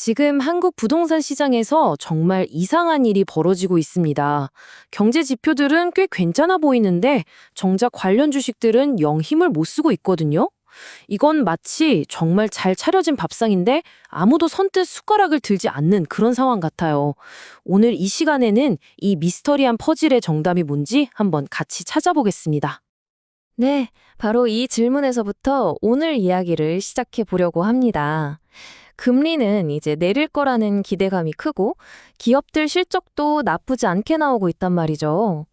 지금 한국 부동산 시장에서 정말 이상한 일이 벌어지고 있습니다. 경제 지표들은 꽤 괜찮아 보이는데 정작 관련 주식들은 영 힘을 못 쓰고 있거든요. 이건 마치 정말 잘 차려진 밥상인데 아무도 선뜻 숟가락을 들지 않는 그런 상황 같아요. 오늘 이 시간에는 이 미스터리한 퍼즐의 정답이 뭔지 한번 같이 찾아보겠습니다. 네, 바로 이 질문에서부터 오늘 이야기를 시작해 보려고 합니다. 금리는 이제 내릴 거라는 기대감이 크고 기업들 실적도 나쁘지 않게 나오고 있단 말이죠.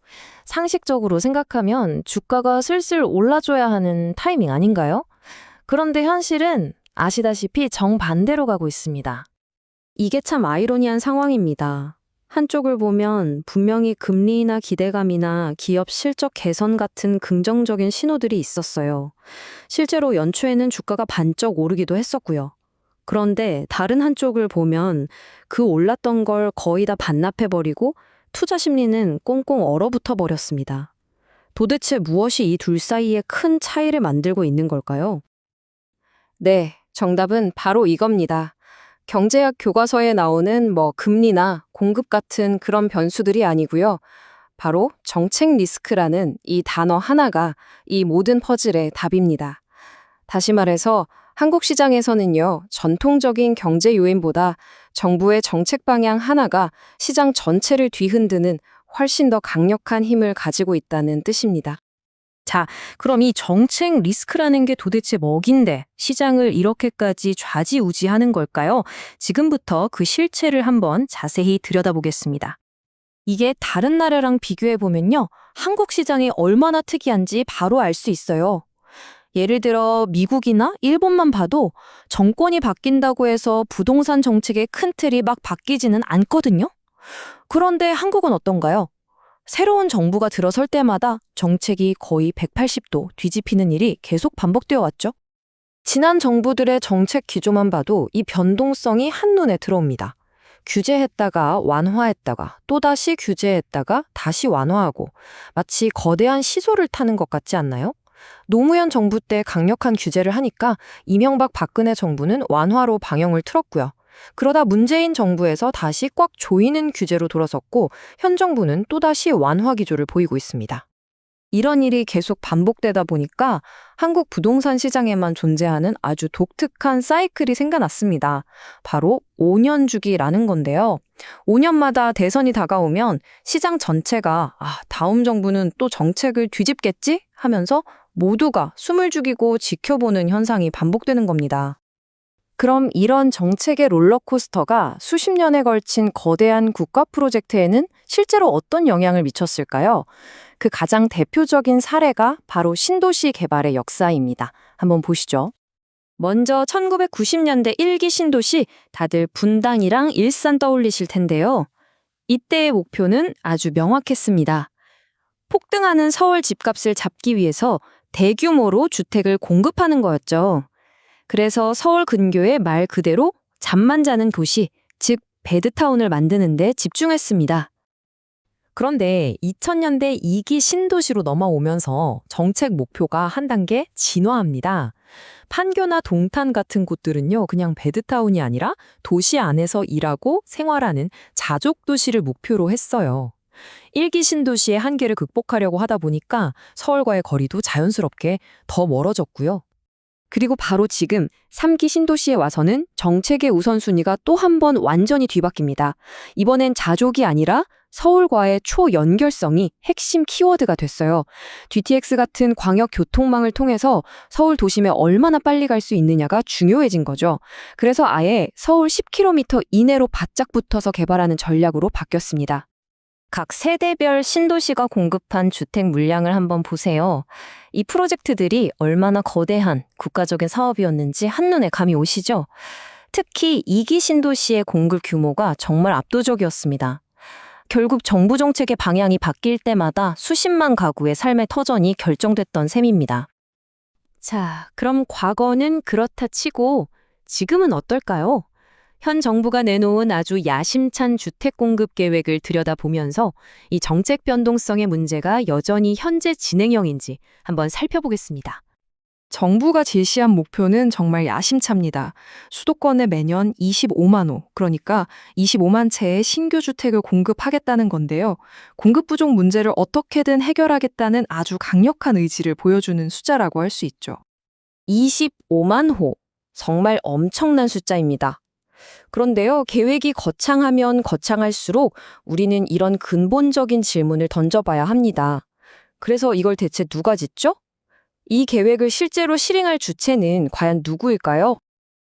상식적으로 생각하면 주가가 슬슬 올라줘야 하는 타이밍 아닌가요? 그런데 현실은 아시다시피 정반대로 가고 있습니다. 이게 참 아이러니한 상황입니다. 한쪽을 보면 분명히 금리나 기대감이나 기업 실적 개선 같은 긍정적인 신호들이 있었어요. 실제로 연초에는 주가가 반짝 오르기도 했었고요. 그런데 다른 한쪽을 보면 그 올랐던 걸 거의 다 반납해버리고 투자 심리는 꽁꽁 얼어붙어 버렸습니다. 도대체 무엇이 이 둘 사이에 큰 차이를 만들고 있는 걸까요? 네, 정답은 바로 이겁니다. 경제학 교과서에 나오는 금리나 공급 같은 그런 변수들이 아니고요. 바로 정책 리스크라는 이 단어 하나가 이 모든 퍼즐의 답입니다. 다시 말해서 한국 시장에서는요, 전통적인 경제 요인보다 정부의 정책 방향 하나가 시장 전체를 뒤흔드는 훨씬 더 강력한 힘을 가지고 있다는 뜻입니다. 자, 그럼 이 정책 리스크라는 게 도대체 뭐긴데 시장을 이렇게까지 좌지우지하는 걸까요? 지금부터 그 실체를 한번 자세히 들여다보겠습니다. 이게 다른 나라랑 비교해 보면요, 한국 시장이 얼마나 특이한지 바로 알 수 있어요. 예를 들어 미국이나 일본만 봐도 정권이 바뀐다고 해서 부동산 정책의 큰 틀이 막 바뀌지는 않거든요. 그런데 한국은 어떤가요? 새로운 정부가 들어설 때마다 정책이 거의 180도 뒤집히는 일이 계속 반복되어 왔죠. 지난 정부들의 정책 기조만 봐도 이 변동성이 한눈에 들어옵니다. 규제했다가 완화했다가 또다시 규제했다가 다시 완화하고 마치 거대한 시소를 타는 것 같지 않나요? 노무현 정부 때 강력한 규제를 하니까 이명박 박근혜 정부는 완화로 방향을 틀었고요. 그러다 문재인 정부에서 다시 꽉 조이는 규제로 돌아섰고 현 정부는 또다시 완화 기조를 보이고 있습니다. 이런 일이 계속 반복되다 보니까 한국 부동산 시장에만 존재하는 아주 독특한 사이클이 생겨났습니다. 바로 5년 주기라는 건데요. 5년마다 대선이 다가오면 시장 전체가 다음 정부는 또 정책을 뒤집겠지? 하면서 모두가 숨을 죽이고 지켜보는 현상이 반복되는 겁니다. 그럼 이런 정책의 롤러코스터가 수십 년에 걸친 거대한 국가 프로젝트에는 실제로 어떤 영향을 미쳤을까요? 그 가장 대표적인 사례가 바로 신도시 개발의 역사입니다. 한번 보시죠. 먼저 1990년대 1기 신도시, 다들 분당이랑 일산 떠올리실 텐데요. 이때의 목표는 아주 명확했습니다. 폭등하는 서울 집값을 잡기 위해서 대규모로 주택을 공급하는 거였죠. 그래서 서울 근교에 말 그대로 잠만 자는 도시, 즉 베드타운을 만드는 데 집중했습니다. 그런데 2000년대 2기 신도시로 넘어오면서 정책 목표가 한 단계 진화합니다. 판교나 동탄 같은 곳들은요, 그냥 베드타운이 아니라 도시 안에서 일하고 생활하는 자족 도시를 목표로 했어요. 1기 신도시의 한계를 극복하려고 하다 보니까 서울과의 거리도 자연스럽게 더 멀어졌고요. 그리고 바로 지금 3기 신도시에 와서는 정책의 우선순위가 또 한 번 완전히 뒤바뀝니다. 이번엔 자족이 아니라 서울과의 초연결성이 핵심 키워드가 됐어요. GTX 같은 광역 교통망을 통해서 서울 도심에 얼마나 빨리 갈 수 있느냐가 중요해진 거죠. 그래서 아예 서울 10km 이내로 바짝 붙어서 개발하는 전략으로 바뀌었습니다. 각 세대별 신도시가 공급한 주택 물량을 한번 보세요. 이 프로젝트들이 얼마나 거대한 국가적인 사업이었는지 한눈에 감이 오시죠? 특히 2기 신도시의 공급 규모가 정말 압도적이었습니다. 결국 정부 정책의 방향이 바뀔 때마다 수십만 가구의 삶의 터전이 결정됐던 셈입니다. 자, 그럼 과거는 그렇다 치고 지금은 어떨까요? 현 정부가 내놓은 아주 야심찬 주택 공급 계획을 들여다보면서 이 정책 변동성의 문제가 여전히 현재 진행형인지 한번 살펴보겠습니다. 정부가 제시한 목표는 정말 야심찹니다. 수도권에 매년 25만 호, 그러니까 25만 채의 신규 주택을 공급하겠다는 건데요. 공급 부족 문제를 어떻게든 해결하겠다는 아주 강력한 의지를 보여주는 숫자라고 할 수 있죠. 25만 호. 정말 엄청난 숫자입니다. 그런데요, 계획이 거창하면 거창할수록 우리는 이런 근본적인 질문을 던져봐야 합니다. 그래서 이걸 대체 누가 짓죠? 이 계획을 실제로 실행할 주체는 과연 누구일까요?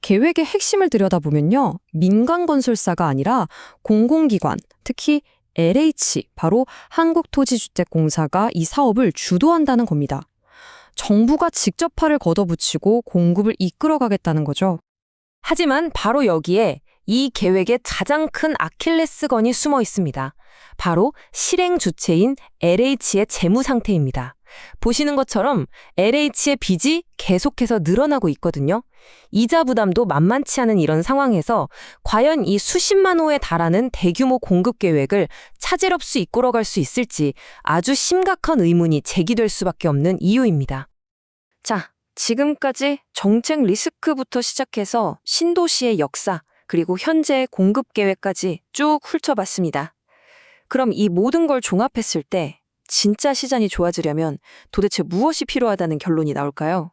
계획의 핵심을 들여다보면요. 민간 건설사가 아니라 공공기관, 특히 LH, 바로 한국토지주택공사가 이 사업을 주도한다는 겁니다. 정부가 직접 팔을 걷어붙이고 공급을 이끌어가겠다는 거죠. 하지만 바로 여기에 이 계획의 가장 큰 아킬레스건이 숨어 있습니다. 바로 실행 주체인 LH의 재무 상태입니다. 보시는 것처럼 LH의 빚이 계속해서 늘어나고 있거든요. 이자 부담도 만만치 않은 이런 상황에서 과연 이 수십만 호에 달하는 대규모 공급 계획을 차질 없이 이끌어갈 수 있을지 아주 심각한 의문이 제기될 수밖에 없는 이유입니다. 자, 지금까지 정책 리스크부터 시작해서 신도시의 역사, 그리고 현재의 공급 계획까지 쭉 훑어봤습니다. 그럼 이 모든 걸 종합했을 때 진짜 시장이 좋아지려면 도대체 무엇이 필요하다는 결론이 나올까요?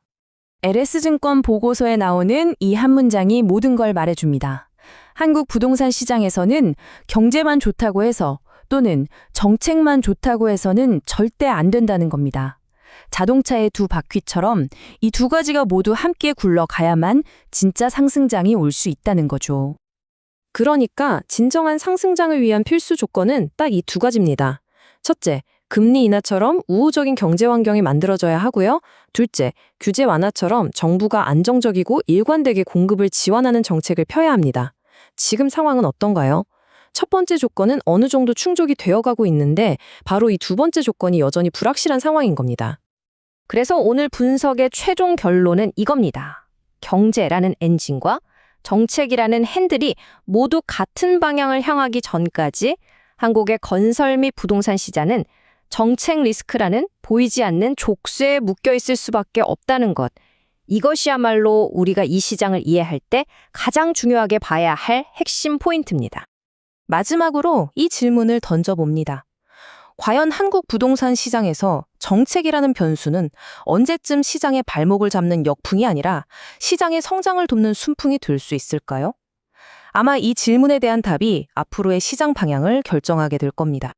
LS증권 보고서에 나오는 이 한 문장이 모든 걸 말해줍니다. 한국 부동산 시장에서는 경제만 좋다고 해서 또는 정책만 좋다고 해서는 절대 안 된다는 겁니다. 자동차의 두 바퀴처럼 이 두 가지가 모두 함께 굴러가야만 진짜 상승장이 올 수 있다는 거죠. 그러니까 진정한 상승장을 위한 필수 조건은 딱 이 두 가지입니다. 첫째, 금리 인하처럼 우호적인 경제 환경이 만들어져야 하고요. 둘째, 규제 완화처럼 정부가 안정적이고 일관되게 공급을 지원하는 정책을 펴야 합니다. 지금 상황은 어떤가요? 첫 번째 조건은 어느 정도 충족이 되어가고 있는데 바로 이 두 번째 조건이 여전히 불확실한 상황인 겁니다. 그래서 오늘 분석의 최종 결론은 이겁니다. 경제라는 엔진과 정책이라는 핸들이 모두 같은 방향을 향하기 전까지 한국의 건설 및 부동산 시장은 정책 리스크라는 보이지 않는 족쇄에 묶여 있을 수밖에 없다는 것. 이것이야말로 우리가 이 시장을 이해할 때 가장 중요하게 봐야 할 핵심 포인트입니다. 마지막으로 이 질문을 던져봅니다. 과연 한국 부동산 시장에서 정책이라는 변수는 언제쯤 시장의 발목을 잡는 역풍이 아니라 시장의 성장을 돕는 순풍이 될 수 있을까요? 아마 이 질문에 대한 답이 앞으로의 시장 방향을 결정하게 될 겁니다.